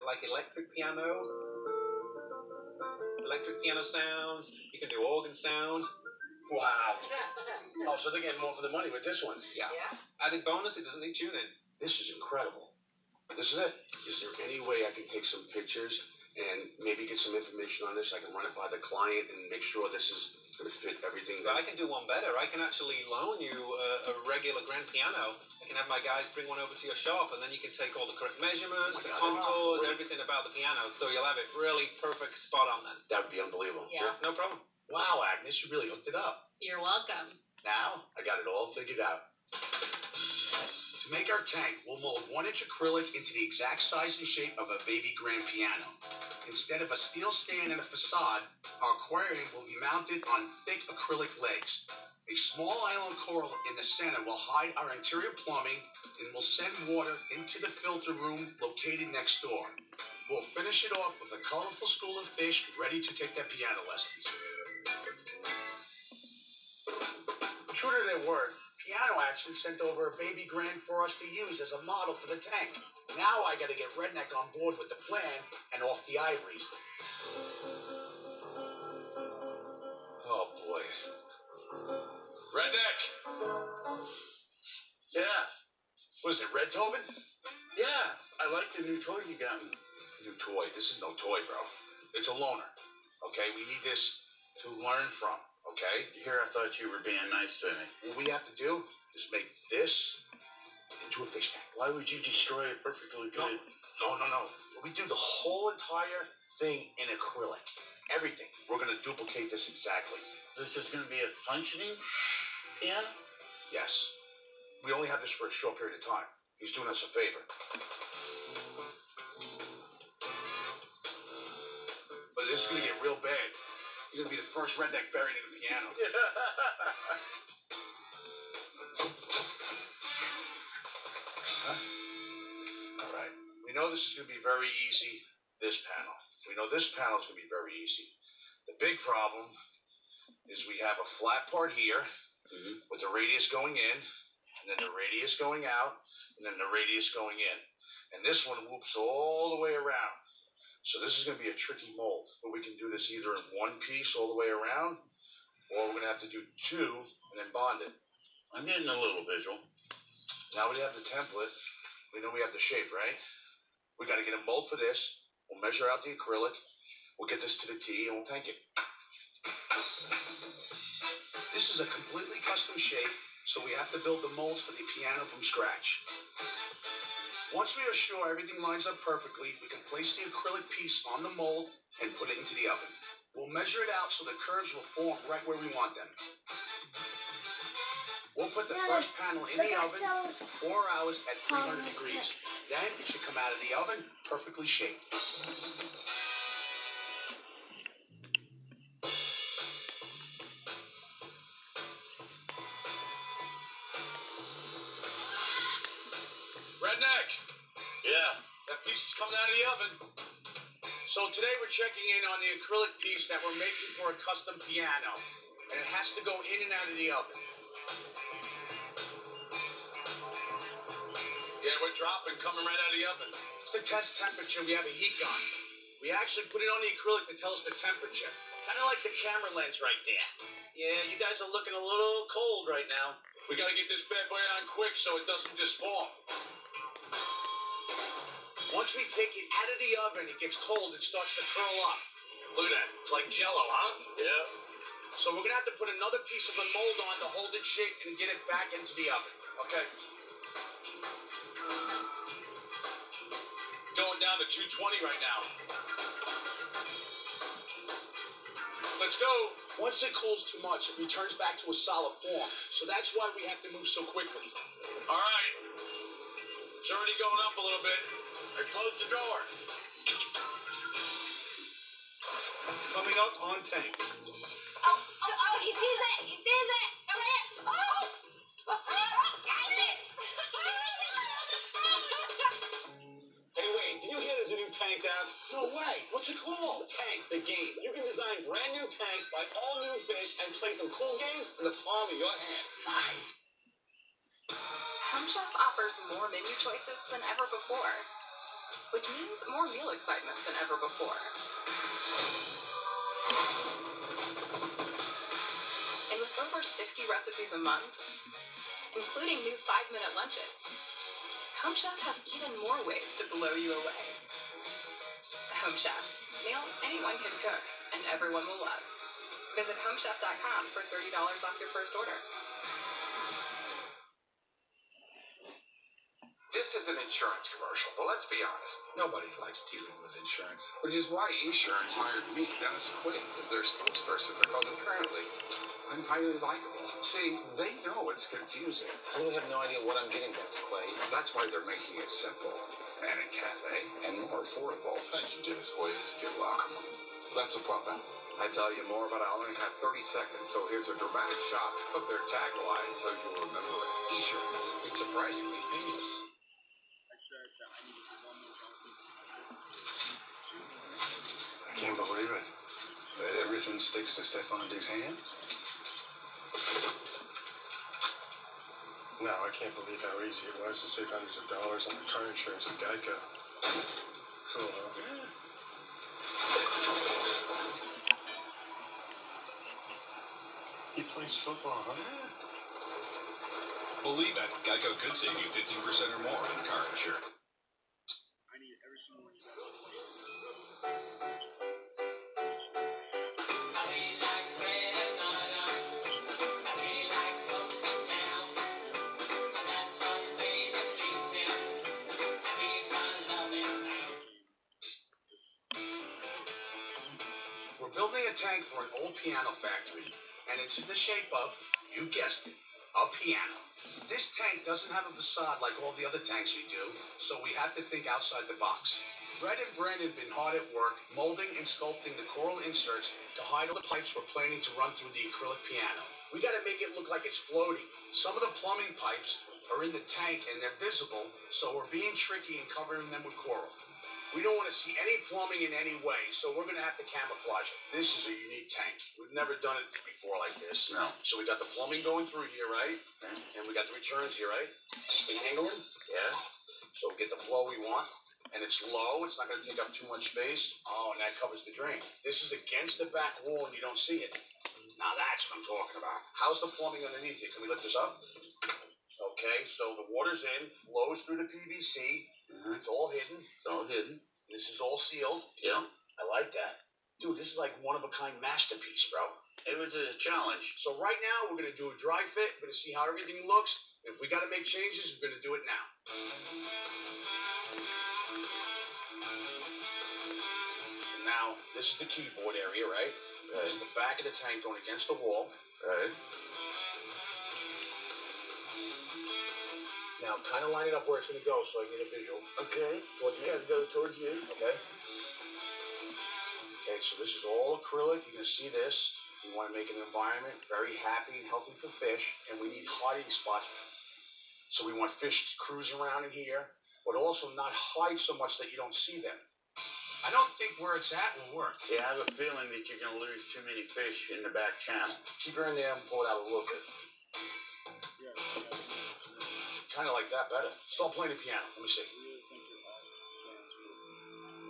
like electric piano sounds. You can do organ sound. Wow. Oh, so they're getting more for the money with this one. Yeah. Added bonus, it doesn't need tuning. This is incredible. This is it. Is there any way I can take some pictures and maybe get some information on this? I can run it by the client and make sure this is going to fit everything. But I can do one better. I can actually loan you a regular grand piano. I can have my guys bring one over to your shop, and then you can take all the correct measurements, the contours, everything about the piano, so you'll have it really perfect spot on then. That would be unbelievable. Yeah. Sure, no problem. Wow, Agnes, you really hooked it up. You're welcome. Now, I got it all figured out. To make our tank, we'll mold 1-inch acrylic into the exact size and shape of a baby grand piano. Instead of a steel stand and a facade, our aquarium will be mounted on thick acrylic legs. A small island coral in the center will hide our interior plumbing and will send water into the filter room located next door. We'll finish it off with a colorful school of fish ready to take their piano lessons. True to their word, Piano Action sent over a baby grand for us to use as a model for the tank. Now I gotta get Redneck on board with the plan and off the ivories. Oh boy. Redneck! Yeah. What is it, Red Tobin? Yeah, I like the new toy you got me. New toy? This is no toy, bro. It's a loaner. Okay, we need this to learn from. Okay? Here, I thought you were being nice to me. What we have to do is make this into a fish tank. Why would you destroy a perfectly good... No. We do the whole entire thing in acrylic. Everything. We're going to duplicate this exactly. This is going to be a functioning piano? Yes. We only have this for a short period of time. He's doing us a favor. But this is going to get real bad. You're going to be the first redneck buried in the piano. Huh? All right. We know this is going to be very easy, this panel. We know this panel is going to be very easy. The big problem is we have a flat part here with the radius going in, and then the radius going out, and then the radius going in. And this one whoops all the way around. So this is going to be a tricky mold. But we can do this either in one piece all the way around, or we're going to have to do two and then bond it. I'm getting a little visual. Now we have the template. We know we have the shape, right? We got to get a mold for this. We'll measure out the acrylic. We'll get this to the T, and we'll tank it. This is a completely custom shape, so we have to build the molds for the piano from scratch. Once we are sure everything lines up perfectly, we can place the acrylic piece on the mold and put it into the oven. We'll measure it out so the curves will form right where we want them. We'll put the first panel in the oven 4 hours at 300 degrees. Then it should come out of the oven perfectly shaped. Redneck! Yeah. That piece is coming out of the oven. So today we're checking in on the acrylic piece that we're making for a custom piano. And it has to go in and out of the oven. Yeah, we're dropping, coming right out of the oven. It's the test temperature. We have a heat gun. We actually put it on the acrylic to tell us the temperature. Kind of like the camera lens right there. Yeah, you guys are looking a little cold right now. We got to get this bad boy on quick so it doesn't disform. Once we take it out of the oven, it gets cold and starts to curl up. Look at that. It's like Jell-O, huh? Yeah. So we're going to have to put another piece of a mold on to hold it shape and get it back into the oven. Okay? Going down to 220 right now. Let's go. Once it cools too much, it returns back to a solid form. So that's why we have to move so quickly. All right. It's already going up a little bit. I closed the door. Coming up on tank. Oh, he sees it. He sees it. Over here. Oh! Got it. Hey, Wayne, did you hear there's a new tank out? No way. What's it called? Tank, the game. You can design brand new tanks by all new fish and play some cool games in the palm of your hand. Nice. Home Chef offers more menu choices than ever before. which means more meal excitement than ever before. And with over 60 recipes a month, including new 5-minute lunches, Home Chef has even more ways to blow you away. Home Chef, meals anyone can cook and everyone will love. Visit homechef.com for $30 off your first order. This is an insurance commercial, but let's be honest. Nobody likes dealing with insurance, which is why Esurance hired me, Dennis Quaid, as their spokesperson, because apparently I'm highly likable. See, they know it's confusing. I really have no idea what I'm getting, Dennis Quaid. That's why they're making it simple and a cafe and more affordable. Thank you, Dennis Quaid. You're welcome. That's a problem. I tell you more, but I only have 30 seconds, so here's a dramatic shot of their tagline so you'll remember it. Esurance. It's surprisingly painless. I can't believe it. That everything sticks to Stefan Diggs' hands? No, I can't believe how easy it was to save hundreds of dollars on the car insurance with Geico. Cool, huh? He plays football, huh? Believe it, Geico could save you 15% or more on car insurance. We're building a tank for an old piano factory, and it's in the shape of, you guessed it, a piano. This tank doesn't have a facade like all the other tanks we do, so we have to think outside the box. Brett and Brandon have been hard at work molding and sculpting the coral inserts to hide all the pipes we're planning to run through the acrylic piano. We gotta make it look like it's floating. Some of the plumbing pipes are in the tank and they're visible, so we're being tricky and covering them with coral. We don't want to see any plumbing in any way, so we're gonna have to camouflage it. This is a unique tank. We've never done it before like this. No. So we got the plumbing going through here, right? And we got the returns here, right? Steam handling? Yes. So we get the flow we want. And it's low, it's not going to take up too much space. Oh, and that covers the drain. This is against the back wall and you don't see it. Now that's what I'm talking about. How's the plumbing underneath here? Can we lift this up? Okay, so the water's in, flows through the PVC. Mm-hmm. It's all hidden. It's all hidden. This is all sealed. Yeah. I like that. Dude, this is like one-of-a-kind masterpiece, bro. It was a challenge. So right now, we're going to do a dry fit. We're going to see how everything looks. If we got to make changes, we're going to do it now. Now, this is the keyboard area, right? This is the back of the tank going against the wall. Right. Now, kind of line it up where it's going to go so I can get a visual. Okay. Towards me. Gotta go towards you. Okay. Okay, so this is all acrylic. You're going to see this. We want to make an environment very happy and healthy for fish, and we need hiding spots. So we want fish to cruise around in here, but also not hide so much that you don't see them. I don't think where it's at will work. Yeah, I have a feeling that you're going to lose too many fish in the back channel. Keep her in there and pull it out a little bit. Kind of like that better. Start playing the piano. Let me see.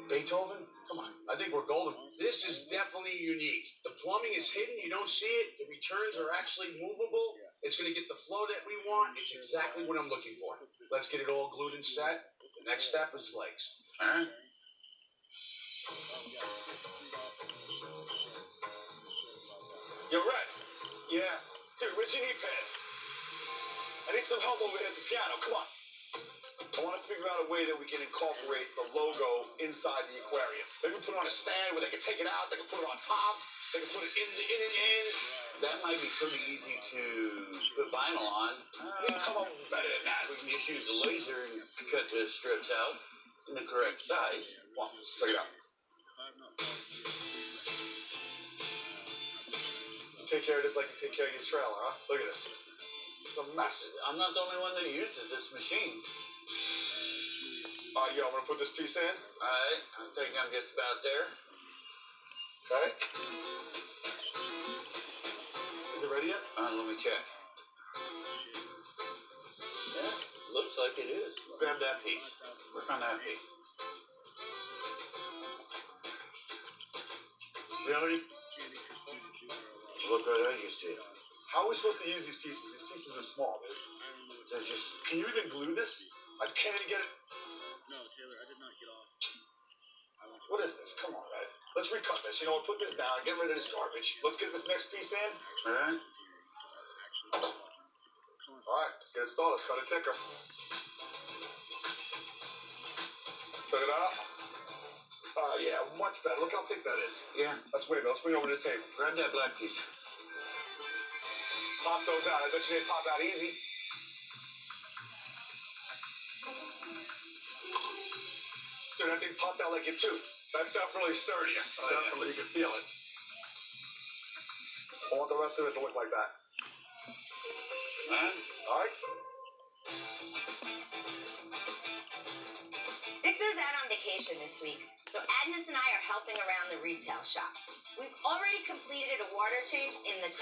Beethoven? Come on. I think we're golden. This is definitely unique. The plumbing is hidden. You don't see it. The returns are actually movable. It's going to get the flow that we want. It's exactly what I'm looking for. Let's get it all glued and set. The next step is legs. All right. You're right. Yeah. Dude, where's your knee pads? I need some help over here at the piano. Come on. I want to figure out a way that we can incorporate the logo inside the aquarium. Maybe put it on a stand where they can take it out. They can put it on top. They can put it in and in. That might be pretty easy to put vinyl on. We can come up better than that. We can just use a laser and cut the strips out in the correct size. Come on, check it out. You take care of this like you take care of your trailer, huh? Look at this. It's a mess. I'm not the only one that uses this machine. You want to put this piece in? All right. I think I'm just about there. Okay. Is it ready yet? Let me check. Yeah, looks like it is. Grab that piece. Work on that piece. Really? Look what I just did. How are we supposed to use these pieces? These pieces are small, dude. They're just... Can you even glue this? I can't even get it. No, Taylor, I did not get off. What is this? Come on, Ed. Let's recut this. You know what? Put this down. Get rid of this garbage. Let's get this next piece in. All right? All right, let's get it started. Let's cut a ticker. Took it out. Yeah, much better. Look how thick that is. Yeah. Let's wave it. Let's bring it over to the table. Grab that black piece. Pop those out. I bet you they pop out easy. Dude, that thing popped out like your tooth. That stuff really sturdy. Definitely, you can feel it. I want the rest of it to look like that. All right. Victor's out on vacation this week, so Agnes and I are helping around the retail shop. We've already completed a water change in the... That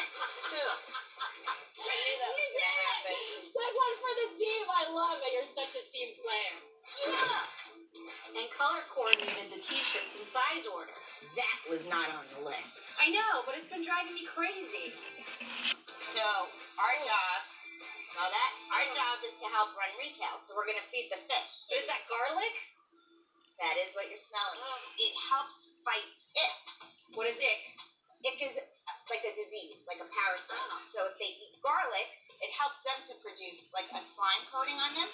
one for the team. I love it. You're such a team player. Yeah. And color coordinated the t-shirts and size order. That was not on the list. I know, but it's been driving me crazy. So, our job is to help run retail, so we're going to feed the fish. But is that garlic? That is what you're smelling. It helps fight ick. What is ick? Ick is like a disease, like a parasite. So if they eat garlic, it helps them to produce like a slime coating on them.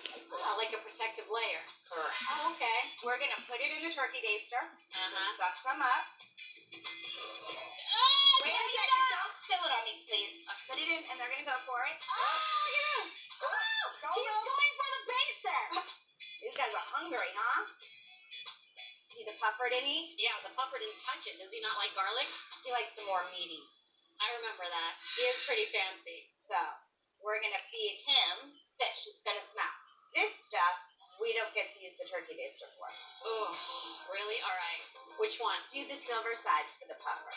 Like a protective layer. Correct. Oh, okay. We're going to put it in the turkey baster. Suck some up. Wait a second, don't spill it on me, please. Put it in, and they're going to go for it. Look at him. He's going for the baster. These guys are hungry, huh? See the puffer didn't eat? Yeah, the pupper didn't touch it. Does he not like garlic? He likes the more meaty. I remember that. He is pretty fancy. So, we're going to feed him fish. It's going to smell. This stuff, we don't get to use the turkey baster for. Oh, really? All right. Which one? Do the silver sides for the puffer.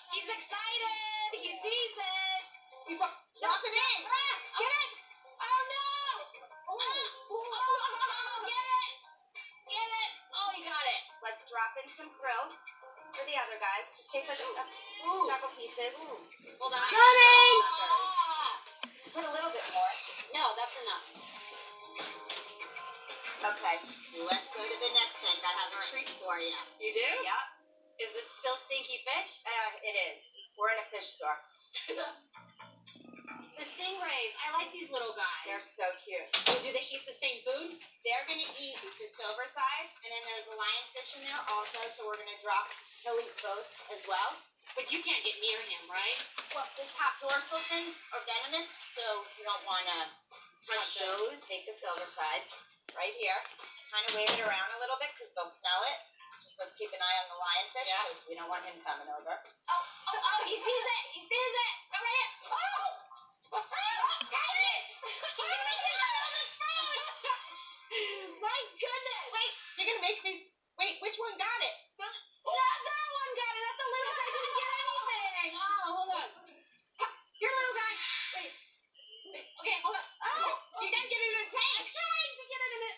He's excited. He sees it. Drop it in. Get it. Oh, no. Get it. Get it. Oh, you got it. Let's drop in some krill for the other guys. Just take several pieces. Hold on. Coming. Put a little bit more. No, that's enough. Okay, let's go to the next tank. I have a treat for you. You do? Yep. Is it still stinky fish? It is. We're in a fish store. The stingrays. I like these little guys. They're so cute. So do they eat the same food? They're going to eat the silver side, and then there's a lionfish in there also, so we're going to drop. He'll eat both as well. But you can't get near him, right? Well, the top dorsal fins are venomous, so you don't want to touch those. Take the silver side right here. Kind of wave it around a little bit because they'll smell it. Just let's keep an eye on the lionfish because we don't want him coming over. Oh, he sees it. He sees it. Come right here. Oh! Got it! My goodness! Wait, you're going to make me... Wait, which one got it? That one got it. That's the little guy who didn't get anything. Oh, hold on. Your little guy. Wait. Okay, hold on. Oh, you can't get it in the tank. I'm trying to get it in it.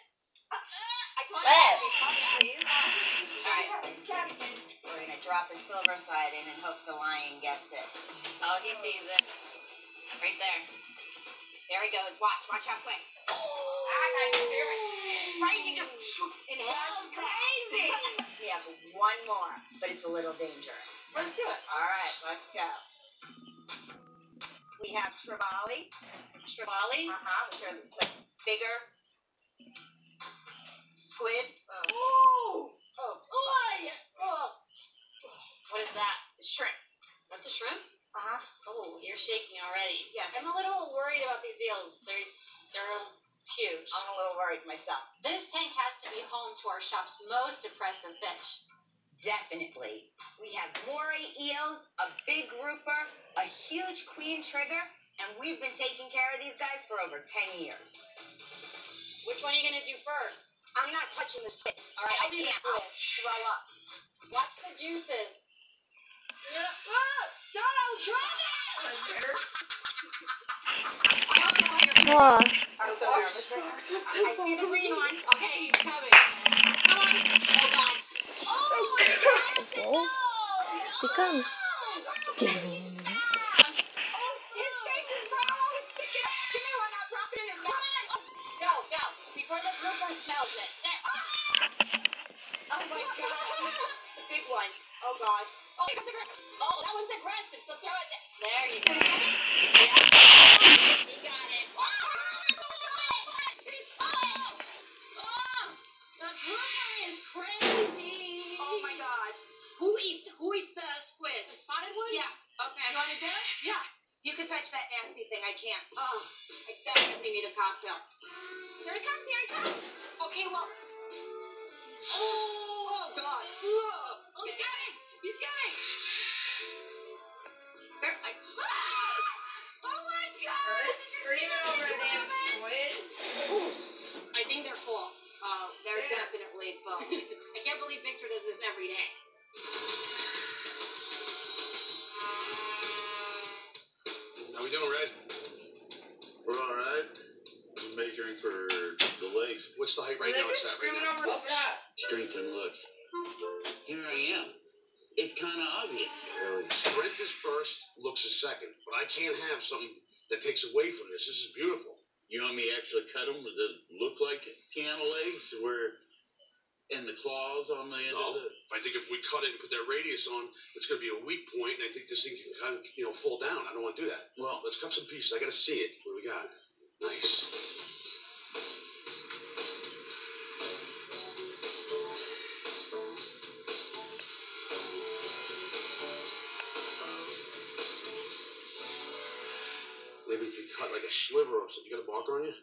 I told you to be quiet, please. All right. We're going to drop the silver side in and hope the lion gets it. Oh, he sees it. Right there. There he goes. Watch how quick. Right, he just... It was crazy. We have one more, but it's a little dangerous. Let's do it. All right, let's go. We have trevally. Trevally? Which are like bigger squid. Oh. What is that? Shrimp. That's a shrimp? Oh, you're shaking already. Yeah. I'm a little worried about these eels. They're huge. I'm a little worried myself. This tank has to be home to our shop's most impressive fish. Definitely. We have moray eels, a big grouper, a huge queen trigger, and we've been taking care of these guys for over 10 years. Which one are you going to do first? I'm not touching the squid. All right, I'll do the squid. I'll throw up. Watch the juices. I'm so nervous right now. I see the green one. Okay, he's coming. Come on. Hold on. Oh, no. Here it comes. Go, go. Before the blooper smells it. There. Oh my god. The big one. Oh god. Oh, that one's aggressive, so throw it there. There you go. Yeah. You got it. The blooper is crazy. Oh my god. Who eats the squid? The spotted one? Yeah. Okay. You want to do it? Yeah. You can touch that nasty thing. I can't. Oh, I definitely need a cocktail. Here it comes. Here it comes. Okay, well. Oh God. Oh, he's coming. He's coming. Oh my God. Screaming over a damn squid. Ooh, I think they're full. Oh, they're definitely full. I can't believe Victor does this every day. How we doing, Red? We're all right. I'm measuring for the legs. What's the height right They're now? What's just that right screaming now? over that. Strength and look. Here I am. It's kind of obvious. Really? Strength is first, looks is second. But I can't have something that takes away from this. This is beautiful. You want me to actually cut them that look like piano legs, and the claws on the end No. of the... I think if we cut it and put that radius on, it's going to be a weak point, and I think this thing can kind of, fall down. I don't want to do that. Well, Let's cut some pieces. I got to see it. What do we got? Nice. Maybe if you cut like a sliver or something, you got a marker on you?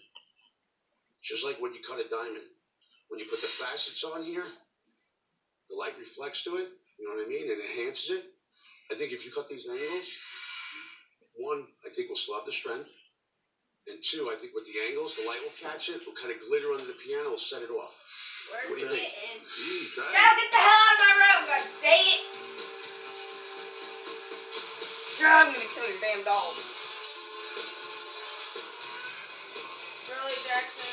Just like when you cut a diamond. When you put the facets on here, the light reflects to it, you know what I mean? It enhances it. I think if you cut these angles, one, I think we'll still have the strength. And two, I think with the angles, the light will catch it, will kind of glitter under the piano, will set it off. What do you think? Charles, get the hell out of my room, God dang it! I'm gonna kill your damn dog. Really, Jackson?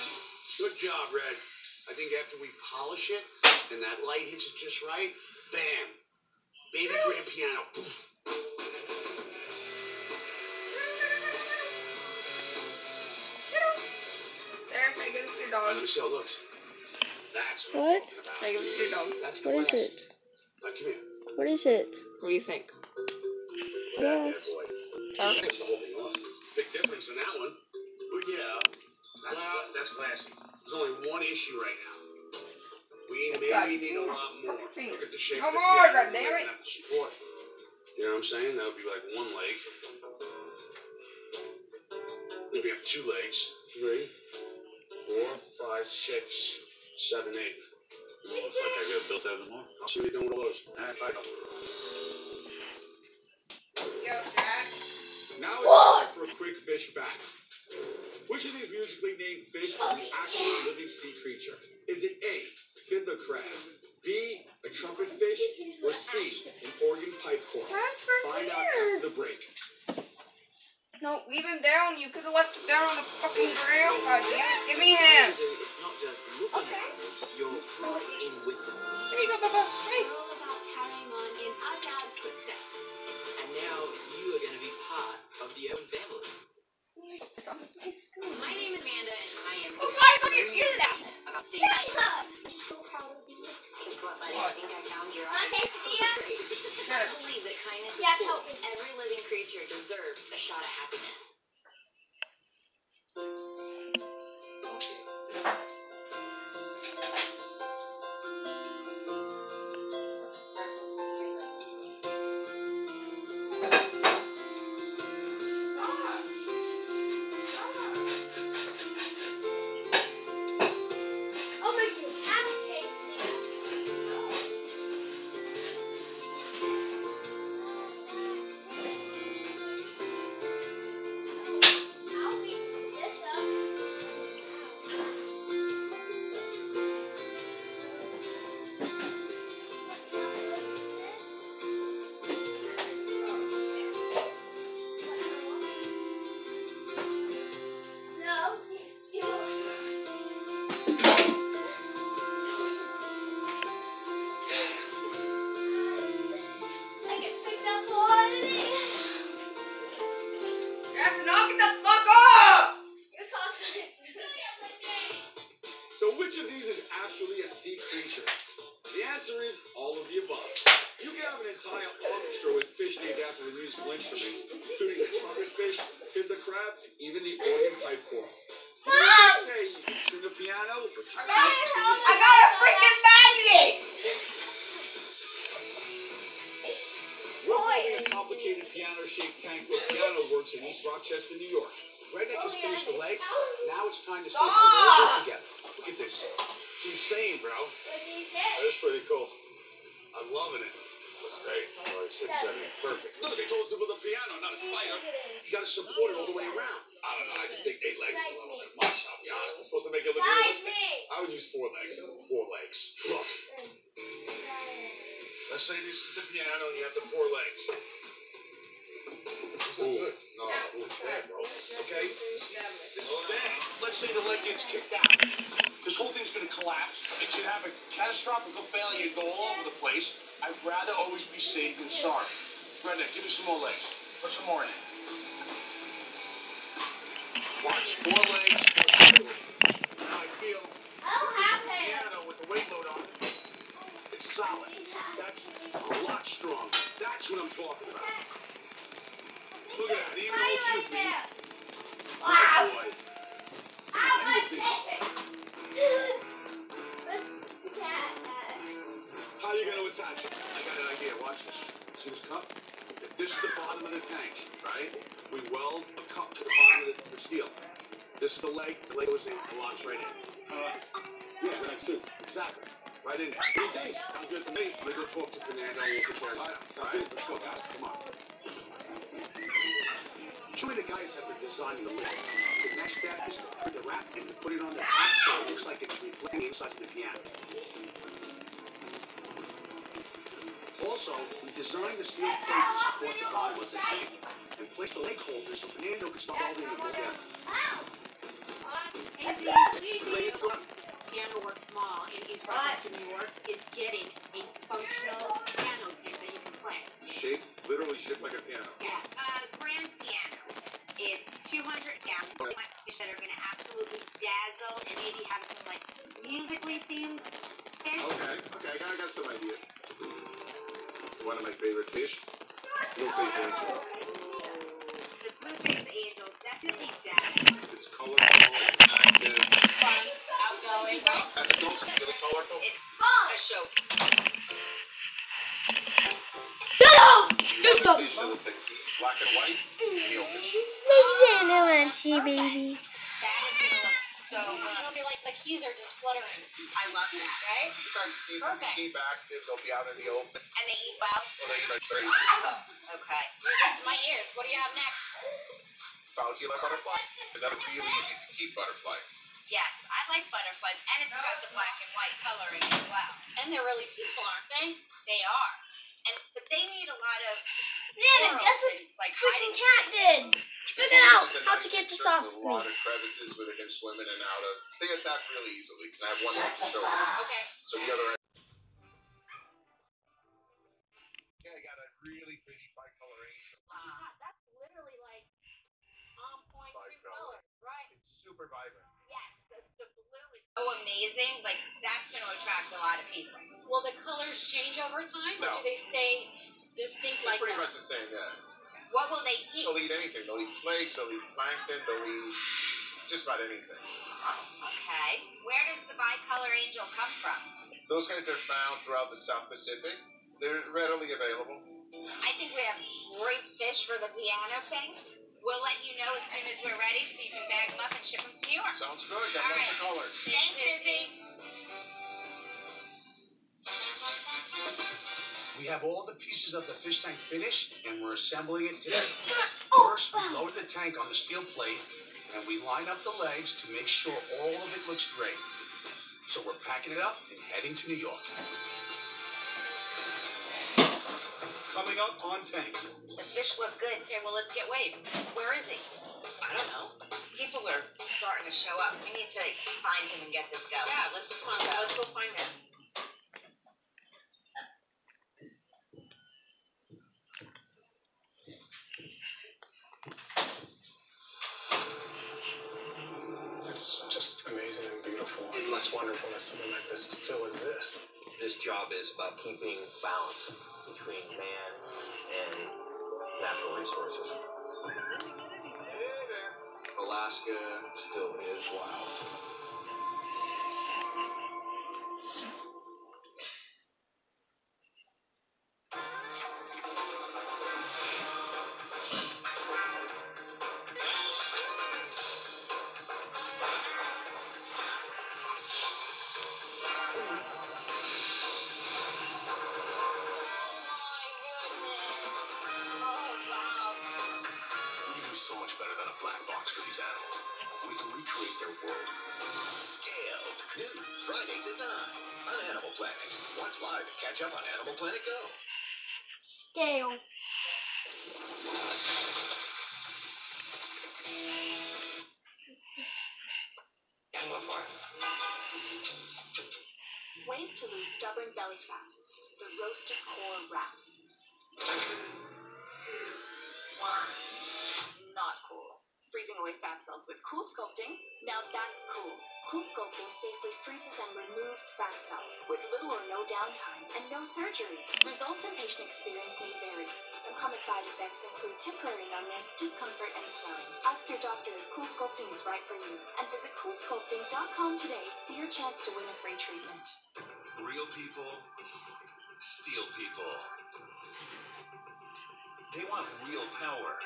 Good job, Red. I think after we polish it, and that light hits it just right, bam! Baby grand piano. Poof. There, take it to your All right, dog. let me see how it looks. That's what What? I'm talking about. Take it to your dog. That's What is class. it? Now, come here. What is it? What do you think? Yes. Bad boy. Perfect. That's the whole thing off. Big difference in that one. Well, yeah. That's classy. There's only one issue right now. We God, need a lot more. fucking finger. Look at the shape Come of the on, piano. goddammit. We're gonna have to support. You know what I'm saying? That would be like one leg. Then we have two legs. 3, 4, 5, 6, 7, 8. Looks like I got built out more. I'll see what you're doing with all those. All right, bye. Yo, Jack. Now it's time for a quick fish fact. Which of these musically named fish are the actual living sea creature? Is it A, fiddler crab, B, a trumpet fish, or C, an organ pipe cork? Transfer Find out here. after the break. No, leave him down. You could have left him down on the fucking ground. God damn it. Give me him. It's not just looking Okay. at them, you're right in with them. There you go, Bubba. Hey. We're all about carrying on in our dad's footsteps. And now you are going to be part of the Owen family. My name is Amanda, and I am. Oh, guys, look at your ear now. About things. Guess what, buddy? I think I found your Okay, eyes. Sophia. I believe that kindness Yeah, is cool. help me. Every living creature deserves a shot at happiness. answer is all of the above. You can have an entire orchestra with fish named after the musical instruments, including the trumpet fish, fiddler crab, and even the organ pipe corps. You know what they say, you can tune the piano, but you can't tune the I got a freaking magnet! We're building a complicated piano-shaped tank where Piano Works in East Rochester, New York. Redneck has finished the leg. Now it's time to see how they all work together. Look at this. It's insane, bro. What did he say? That's pretty cool. I'm loving it. Let's stay. 5, 6, 7. Perfect. Look, they told us to build a piano, not a spider. You gotta support it all the way around. I don't know. I just think 8 legs is a little bit much, I'll be honest. It's supposed to make it look realistic. I would use 4 legs. 4 legs. Look. Let's say this is the piano and you have the 4 legs. This is good. No, it's bad, bro. Okay? This is bad. Let's say the leg gets kicked out. This whole thing's gonna collapse. It could have a catastrophic failure and go all over the place. I'd rather always be safe than sorry. Brenda, give me some more legs. Put some more in it. Watch, 4 legs, 4 legs. Now I feel the piano with the weight load on it. It's solid. That's a lot stronger. That's what I'm talking about. Look at that. It even holds you, me. Wow. Boy. How are you going to attach it? I got an idea. Watch this. See this cup? If this is the bottom of the tank, right? We weld a cup to the bottom of the steel. This is the leg. The leg goes in. It locks right in. Yeah, that's it. Exactly. Right in there. Easy. Sounds good to me. I'm going to go talk to Fernando. We'll prepare it. Sounds good. Let's go, guys. Come on. Show me the guys that are designing the lid. The next step is to put the wrap and to put it on the top so it looks like it's reflecting inside the piano. Also, we designed the steel plate to support the bottom of the tank and place the leg holders so Fernando can start holding them together. Piano Works Mall in East Rochester, New York is getting a functional piano tank that you can play. Shaped, literally shaped like a piano. Yeah. Grand piano is 200 gallons that are going to absolutely dazzle and maybe have some like musically themed fish. Okay, I got some ideas. One of my favorite fish. Blue face angel. The blue face angel definitely dazzles. It's colorful, it's active. Fun, outgoing. As adults, it's really colorful. It's a show. Shut up! Shut up! Black and white. Baby. That is going to look so good. It'll be like the keys are just fluttering. I love that. Right? Perfect. Keep active. They'll be out in the open. And they eat well. Well, they eat like crazy. Okay. That's my ears. What do you have next? Falcula butterfly. That would be really easy to keep butterfly. Yes, I like butterflies, and it's got the black and white coloring as well. And they're really peaceful, aren't they? They are. But they need a lot of Nana, guess what like freaking hiding. cat did? Figure out how to get this off There's a me. lot of crevices where they can swim in and out of. They get that really easily. Can I have one more to show you? Okay. So the other end. Yeah, I got a really pretty bicolor angel. That's literally like on point Bicolor. colors, right? It's super vibrant. Yes, the blue is so amazing. Like that's going to attract a lot of people. Will the colors change over time, or No. do they stay distinct like Pretty that? much the same, yeah. What will they eat? They'll eat anything. They'll eat flakes, they'll eat plankton, they'll eat just about anything. Okay. Where does the bicolor angel come from? Those guys are found throughout the South Pacific. They're readily available. I think we have great fish for the piano tank. We'll let you know as soon as we're ready so you can bag them up and ship them to New York. Sounds good. Got All lots right. of colors. Thanks, Izzy. We have all the pieces of the fish tank finished, and we're assembling it today. First, we load the tank on the steel plate, and we line up the legs to make sure all of it looks great. So we're packing it up and heading to New York. Coming up on tank. The fish look good. Okay, well, let's get Wade. Where is he? I don't know. People are starting to show up. We need to find him and get this going. Yeah, let's go find them. It's just amazing and beautiful and less wonderful that something like this still exists. this job is about keeping balance between man and natural resources. Alaska still is wild. So much better than a black box for these animals. We can recreate their world. Scaled. New. Fridays at 9 on Animal Planet. Watch live and catch up on Animal Planet Go. Scale. Ways to lose stubborn belly fat. The roasted core wrap. Not cool. Freezing away fat cells with Cool Sculpting? Now that's cool. Cool Sculpting safely freezes and removes fat cells with little or no downtime and no surgery. Results and patient experience may vary. Some common side effects include temporary numbness, discomfort, and swelling. Ask your doctor if Cool Sculpting is right for you and visit CoolSculpting.com today for your chance to win a free treatment. Real people, steel people. They want real power.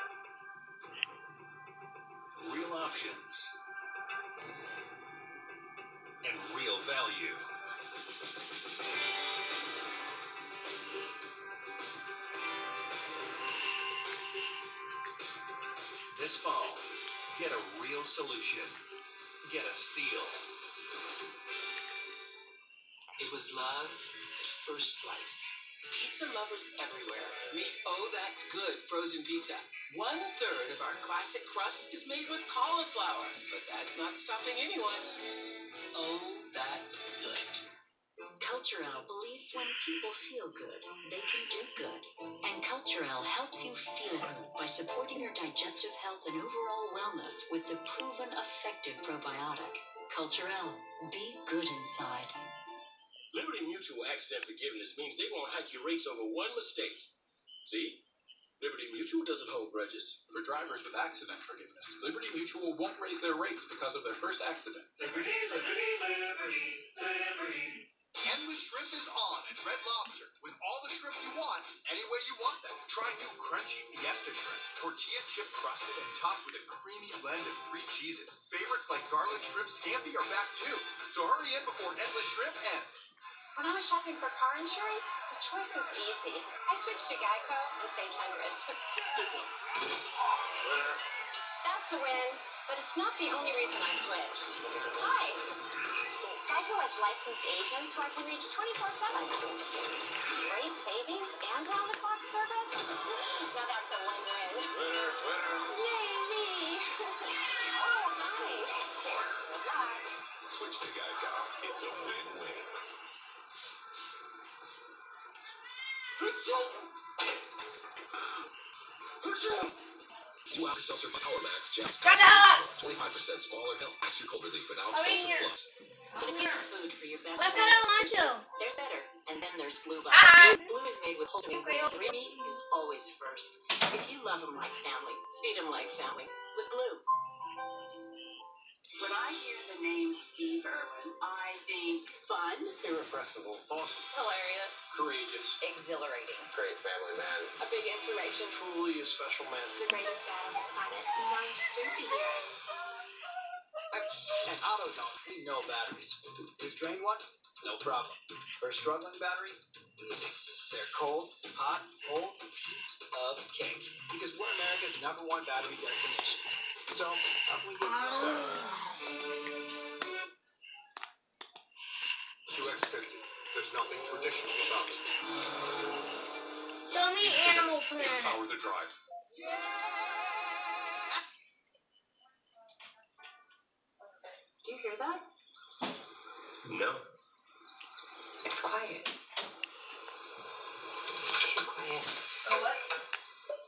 Real options. And real value. This fall, get a real solution. Get a Steel. It was love at first slice. Pizza lovers everywhere, meet Oh That's Good frozen pizza. 1/3 of our classic crust is made with cauliflower, but that's not stopping anyone. Oh, that's good. Culturelle believes when people feel good, they can do good. And Culturelle helps you feel good by supporting your digestive health and overall wellness with the proven effective probiotic. Culturelle, be good inside. Liberty Mutual accident forgiveness means they won't hike your rates over one mistake. See? Liberty Mutual doesn't hold grudges. For drivers with accident forgiveness, Liberty Mutual won't raise their rates because of their first accident. Liberty, liberty, liberty, liberty. Endless Shrimp is on at Red Lobster with all the shrimp you want, any way you want them. Try new crunchy Fiesta Shrimp, tortilla chip crusted and topped with a creamy blend of 3 cheeses. Favorites like garlic shrimp scampi are back too, so hurry in before Endless Shrimp ends. When I was shopping for car insurance, the choice was easy. I switched to Geico and saved hundreds. Excuse me. That's a win, but it's not the only reason I switched. Hi. Geico has licensed agents who I can reach 24/7. Great savings and round-the-clock service. Now that's a win-win. Winner, winner. Yay, me. Oh, nice. Good luck. Switch to Geico. It's a win-win. New Alka-Seltzer Power Max Gel. Shut up! 25% smaller, helps extra cold relief with Over here. Alka-Seltzer Plus. When it comes to food for your best What friend, kind of want to? there's better, and then there's Blue Ah! Bond. Blue is made with whole ingredients. Meat is always first. If you love them like family, feed them like family with Blue. When I hear the name Steve Irwin, I think fun, Irrepressible. Awesome. Hilarious. Courageous. Exhilarating. Great family man. A big inspiration. Truly a special man. The greatest dad on the planet. Nice superhero. At AutoZone, we know batteries. This drain one? No problem. For a struggling battery? Easy. They're cold, hot, old, piece of cake. Because we're America's #1 battery destination. So, how can we get you started? QX50. There's nothing traditional about it. Show me Animal Planet. Power the drive. Do you hear that? No. It's quiet. Too quiet. Oh, what?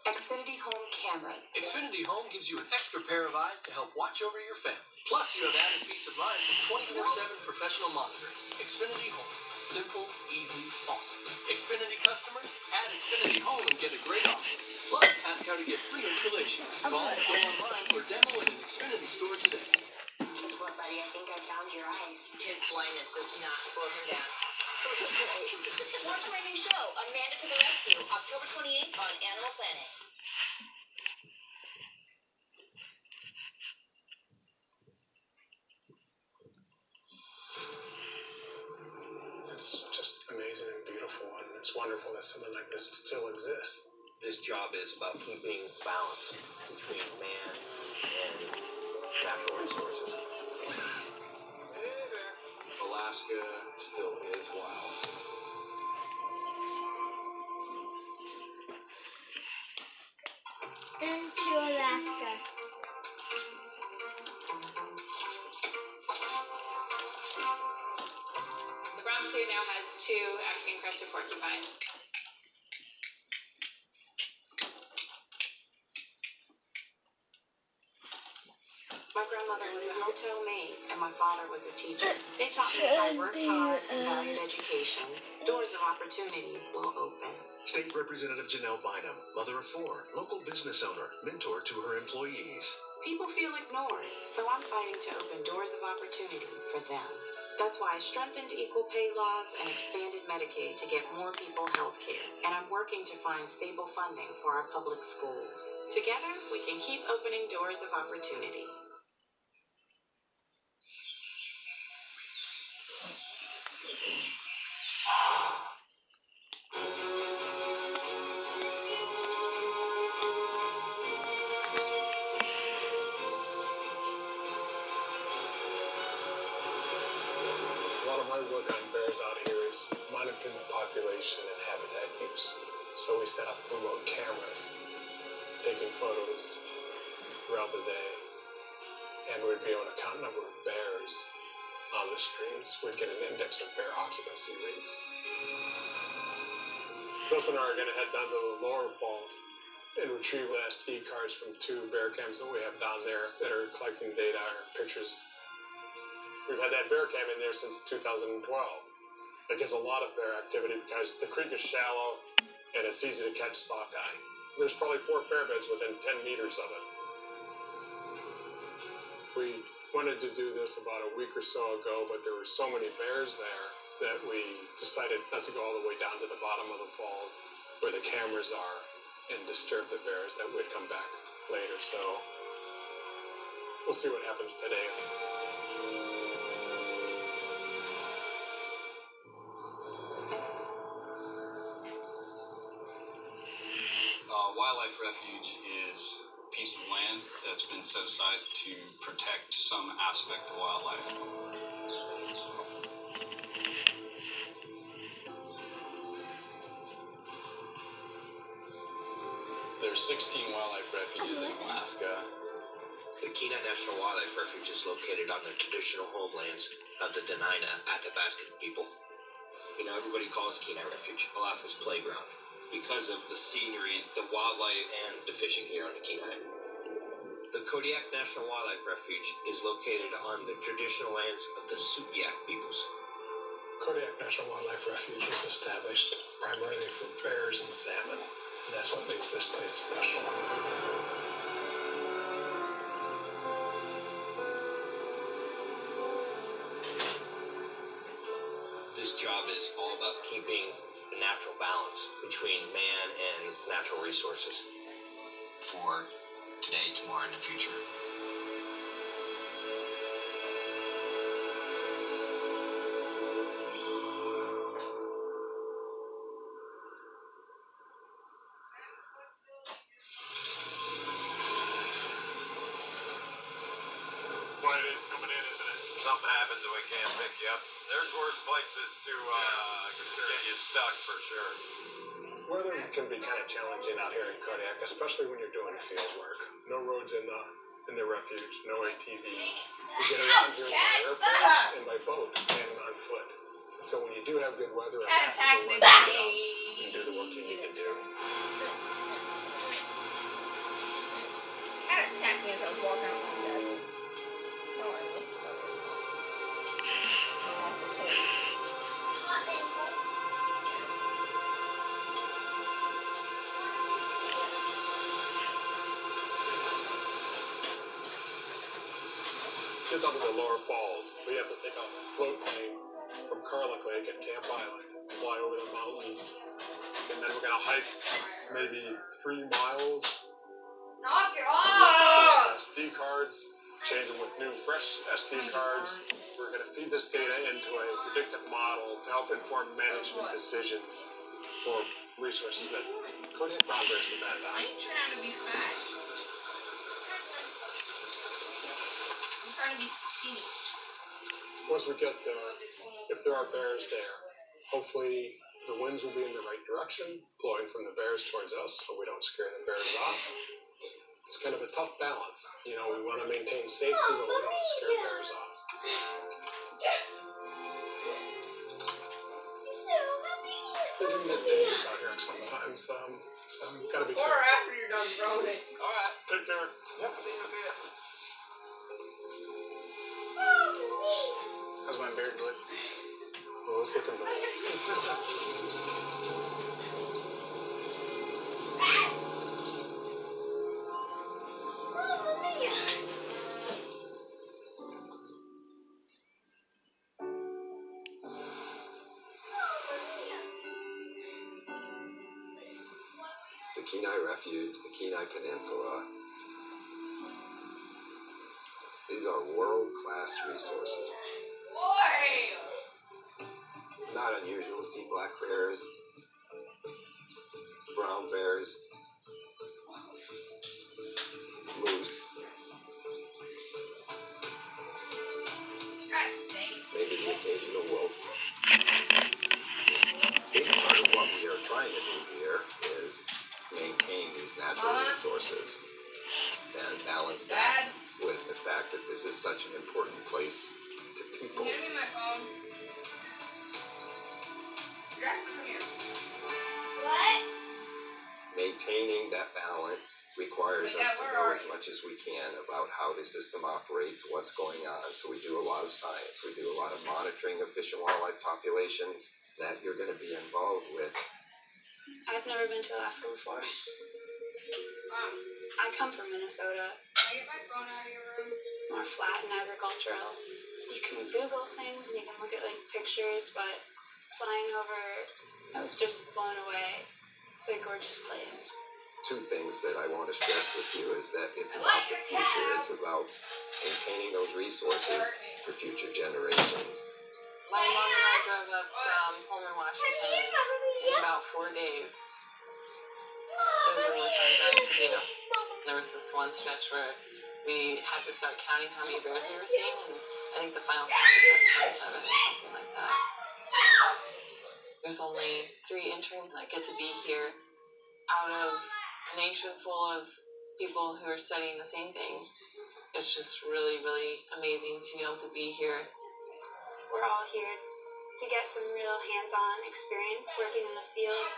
Xfinity Home cameras. Xfinity Home gives you an extra pair of eyes to help watch over your family. Plus, you have added peace of mind from 24/7 professional monitoring. Xfinity Home. Simple, easy, awesome. Xfinity customers, add Xfinity Home and get a great offer. Plus, ask how to get free installation. Call, go online, or demo in an Xfinity store today. Guess what, buddy? I think I found your eyes. His blindness does not slow him down. Watch my new show, Amanda to the Rescue, October 28th on Animal Planet. It's just amazing and beautiful, and it's wonderful that something like this still exists. This job is about keeping balance between man and natural resources. Hey there. Alaska still is wild. Into Alaska. The Bronx Zoo now has 2 African crested porcupines. My grandmother was a hotel maid, and my father was a teacher. They taught me if I worked hard and valued education, doors of opportunity will open. State Representative Janelle Bynum, mother of 4, local business owner, mentor to her employees. People feel ignored, so I'm fighting to open doors of opportunity for them. That's why I strengthened equal pay laws and expanded Medicaid to get more people health care. And I'm working to find stable funding for our public schools. Together, we can keep opening doors of opportunity. Work on bears out here is monitoring the population and habitat use. So we set up remote cameras, taking photos throughout the day, and we'd be able to count number of bears on the streams. We'd get an index of bear occupancy rates. Dustin and I are going to head down to the lower falls and retrieve SD cards from 2 bear cams that we have down there that are collecting data or pictures. We've had that bear cam in there since 2012. It gives a lot of bear activity because the creek is shallow and it's easy to catch sockeye. There's probably 4 bear beds within 10 meters of it. We wanted to do this about a week or so ago, but there were so many bears there that we decided not to go all the way down to the bottom of the falls where the cameras are and disturb the bears, that would come back later. So we'll see what happens today. Wildlife refuge is a piece of land that's been set aside to protect some aspect of wildlife. There's 16 wildlife refuges in Alaska. The Kenai National Wildlife Refuge is located on the traditional homelands of the Dena'ina Athabascan people. You know, everybody calls Kenai Refuge Alaska's playground, because of the scenery, the wildlife, and the fishing here on the Kenai. The Kodiak National Wildlife Refuge is located on the traditional lands of the Supiaq peoples. Kodiak National Wildlife Refuge was established primarily for bears and salmon, and that's what makes this place special. This job is all about keeping a natural balance between man and natural resources for today, tomorrow, and the future. What it is coming in, isn't it? Something happens and we can't pick you up. There's worse places to get you stuck for sure. Weather can be kind of challenging out here in Kodiak, especially when you're doing field work. No roads in the refuge, no ATVs. We get around here by airplane and by boat and on foot. So when you do have good weather, it has to go down and do the work you need to do. That attacked me as I was walking out my bed. No, I was. get down to the lower falls, we have to take a float plane from Carlick Lake at Camp Island, fly over the mountains, and then we're gonna hike maybe 3 miles. Knock it off! SD cards, change them with new, fresh SD cards. We're gonna feed this data into a predictive model to help inform management decisions for resources that could hit brown bears depend on. I ain't trying to be fat. I'm trying to be skinny. Once we get there, if there are bears there, hopefully the winds will be in the right direction, blowing from the bears towards us so we don't scare the bears off. It's kind of a tough balance. You know, we want to maintain safety, but we don't want to scare bears off. We can get dangerous out here sometimes, so you gotta be Or careful. after you're done groaning. Alright, take care. Yep. See you in a bit. How's my beard look? Oh, it's looking good. The Kenai Refuge, the Kenai Peninsula. These are world-class resources. Not unusual to see black bears, brown bears, moose, maybe the occasional wolf. Big part of what we are trying to do here is maintain these natural resources and balance that with the fact that this is such an important place to people. Give me my phone. What? Maintaining that balance requires us to know as much as we can about how the system operates, what's going on. So we do a lot of science. We do a lot of monitoring of fish and wildlife populations that you're going to be involved with. I've never been to Alaska before. I come from Minnesota. Can I get my phone out of your room? More flat and agricultural. You can Google things and you can look at like pictures, but flying over, I was just blown away. It's a gorgeous place. Two things that I want to stress with you is that it's about the future. It's about maintaining those resources for future generations. My mom and I drove up from Pullman, Washington in about 4 days. It was a really fun drive to do. There was this one stretch where we had to start counting how many bears we were seeing, and I think the final count was at 27 or something like that. There's only 3 interns that get to be here out of a nation full of people who are studying the same thing. It's just really, really amazing to be able to be here. We're all here to get some real hands-on experience working in the field.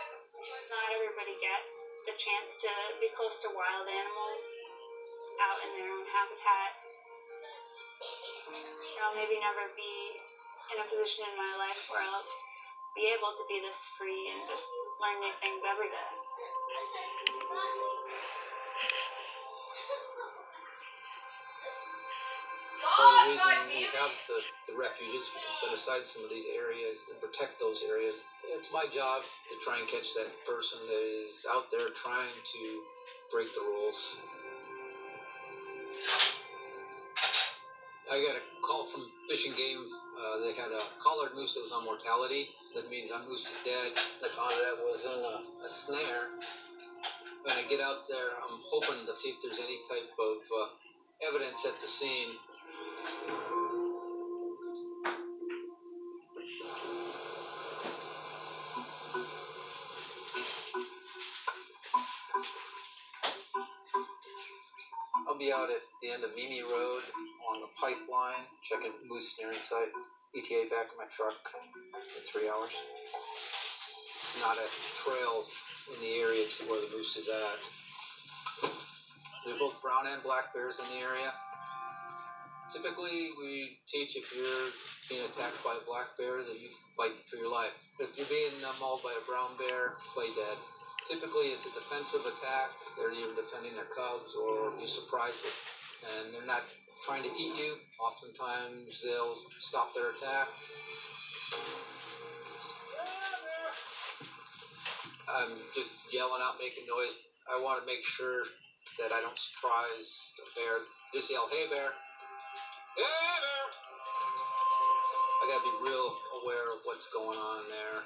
Not everybody gets the chance to be close to wild animals out in their own habitat. I'll maybe never be in a position in my life where I'll be able to be this free and just learn new things every day. Part of the reason we have the refuges, we can set aside some of these areas and protect those areas. It's my job to try and catch that person that is out there trying to break the rules. I got a call from Fish and Game. They had a collared moose that was on mortality. That means that moose is dead. They found that was in a snare. When I get out there, I'm hoping to see if there's any type of evidence at the scene. I'll be out at the end of Mimi Road on the pipeline, checking moose snaring site. ETA back in my truck in 3 hours. Not a trail in the area to where the moose is at. They're both brown and black bears in the area. Typically, we teach if you're being attacked by a black bear that you fight for your life. If you're being mauled by a brown bear, play dead. Typically, it's a defensive attack. They're either defending their cubs or be surprised, and they're not trying to eat you. Oftentimes they'll stop their attack. I'm just yelling out, making noise. I want to make sure that I don't surprise the bear. Just yell, "Hey, bear." Hey, bear. I got to be real aware of what's going on there.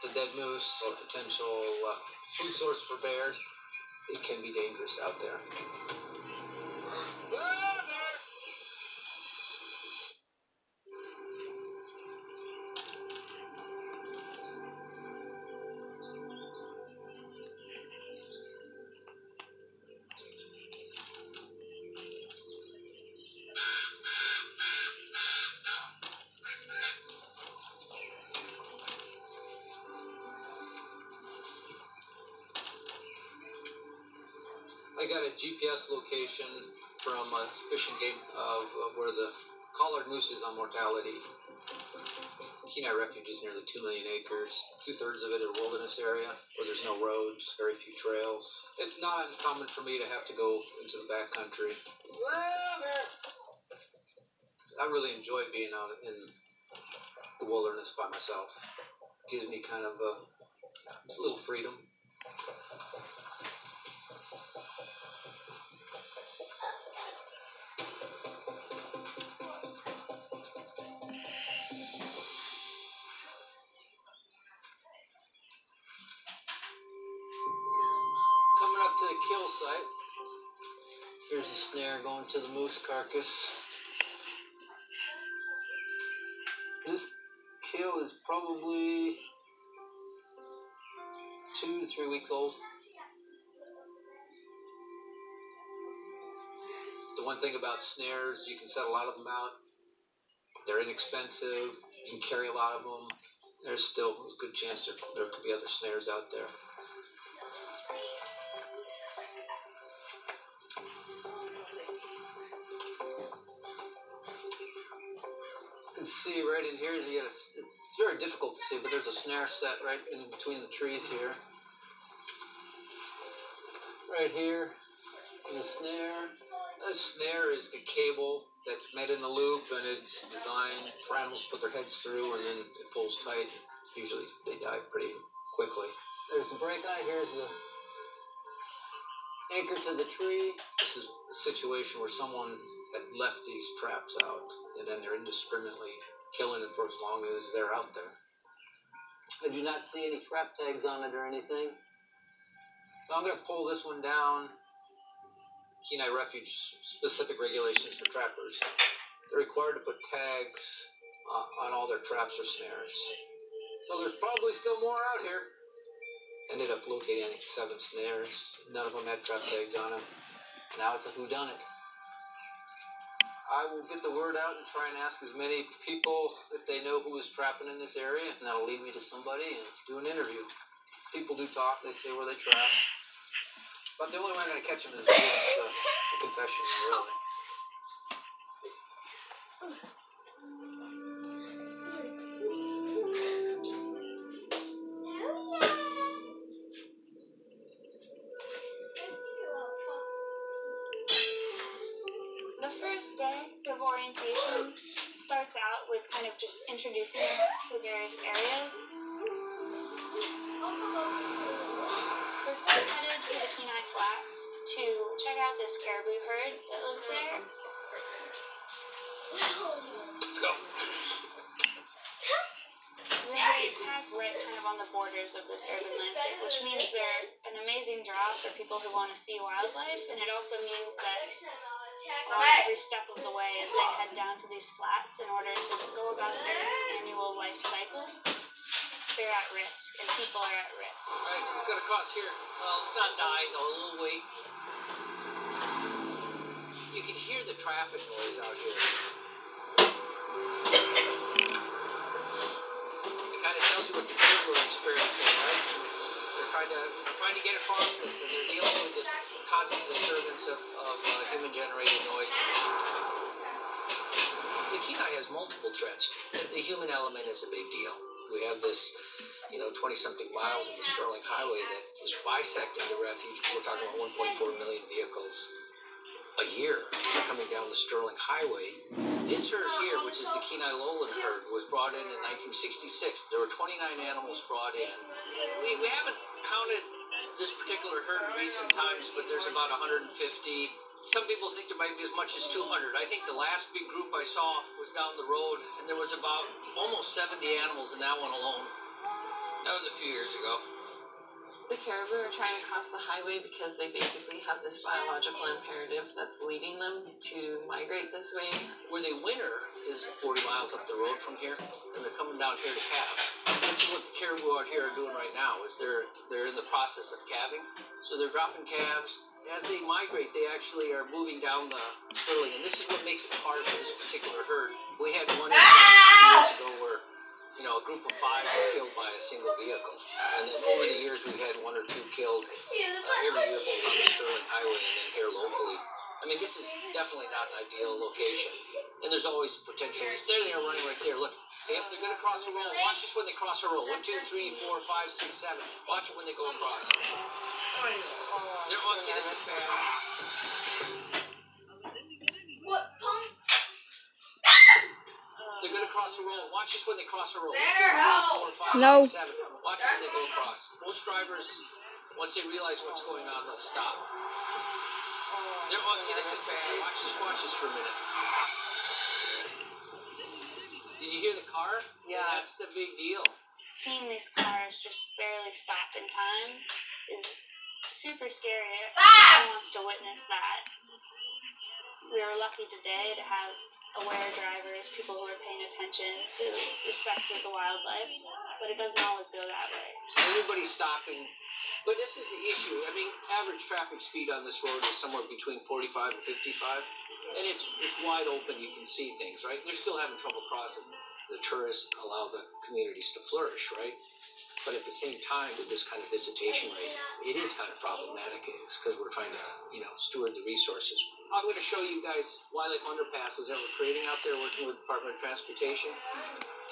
The dead moose, a potential food source for bears. It can be dangerous out there. I got a GPS location from a fishing game of where the collared moose is on mortality. Kenai Refuge is nearly 2 million acres. 2/3 of it is a wilderness area where there's no roads, very few trails. It's not uncommon for me to have to go into the backcountry. I really enjoy being out in the wilderness by myself. It gives me kind of a little freedom. Coming up to the kill site. Here's a snare going to the moose carcass. This kill is probably 2 to 3 weeks old. The one thing about snares, you can set a lot of them out. They're inexpensive. You can carry a lot of them. There's still a good chance there could be other snares out there. You can see right in here, it's very difficult to see, but there's a snare set right in between the trees here. Right here is a snare. A snare is a cable that's made in a loop, and it's designed for animals to put their heads through, and then it pulls tight. Usually they die pretty quickly. There's the brake on it. Here's the anchor to the tree. This is a situation where someone had left these traps out, and then they're indiscriminately killing it for as long as they're out there. I do not see any trap tags on it or anything. So I'm going to pull this one down. Kenai Refuge specific regulations for trappers. They're required to put tags on all their traps or snares. So there's probably still more out here. Ended up locating 7 snares. None of them had trap tags on them. Now it's a whodunit. I will get the word out and try and ask as many people if they know who is trapping in this area, and that'll lead me to somebody and do an interview. People do talk. They say where they trap. But the only way I'm going to catch them is a confession, really. The first day of orientation starts out with kind of just introducing us to various areas. First, I'm headed to the Kenai Flats to check out this caribou herd that lives there. Let's go. They pass right kind of on the borders of this urban landscape, which means they're an amazing draw for people who want to see wildlife, and it also means that every step of the way as they head down to these flats in order to go about their annual life cycle, they're at risk, and people are at risk. Alright, let's go across here. Well, let's not die, though, a little wait. You can hear the traffic noise out here. It kind of tells you what the people are experiencing, right? They're trying to get across this, and they're dealing with this constant disturbance of human-generated noise. The Kenai has multiple threats. The human element is a big deal. We have this, 20-something miles of the Sterling Highway that is bisecting the refuge. We're talking about 1.4 million vehicles. a year coming down the Sterling Highway. This herd here, which is the Kenai Lowland herd, was brought in 1966. There were 29 animals brought in. We haven't counted this particular herd in recent times, but there's about 150. Some people think there might be as much as 200. I think the last big group I saw was down the road, and there was about almost 70 animals in that one alone. That was a few years ago. The caribou are trying to cross the highway because they basically have this biological imperative that's leading them to migrate this way. Where they winter is 40 miles up the road from here, and they're coming down here to calve. This is what the caribou out here are doing right now, is they're in the process of calving. So they're dropping calves. As they migrate, they actually are moving down the Sterling, and this is what makes it hard for this particular herd. We had one years ago where a group of 5 were killed by a single vehicle. And then over the years, we've had 1 or 2 killed every year both on the Sterling Highway and then here locally. I mean, this is definitely not an ideal location. And there's always potential. There they are running right there. Look, see if they're going to cross the road. Watch this when they cross the road. 1, 2, 3, 4, 5, 6, 7. Watch it when they go across. See, this is bad. They're going to cross the road. Watch this when they cross the road. 1, 2, 3, 4, 5, No. 6, 7. Watch it when they go across. Most drivers, once they realize what's going on, they'll stop. See, this is bad. Watch this for a minute. Did you hear the car? Yeah. That's the big deal. Seeing these cars just barely stop in time is super scary. Everyone wants to witness that. We were lucky today to have aware drivers, people who are paying attention, who respected the wildlife, but it doesn't always go that way. Everybody's stopping. But this is the issue. I mean, average traffic speed on this road is somewhere between 45 and 55, and it's wide open. You can see things, right? They're still having trouble crossing. The tourists allow the communities to flourish, right? But at the same time, with this kind of visitation rate, it is kind of problematic. It's because we're trying to, steward the resources. I'm going to show you guys wildlife underpasses that we're creating out there working with the Department of Transportation.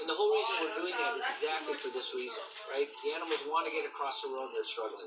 And the whole reason we're doing that is exactly for this reason, right? The animals want to get across the road, they're struggling.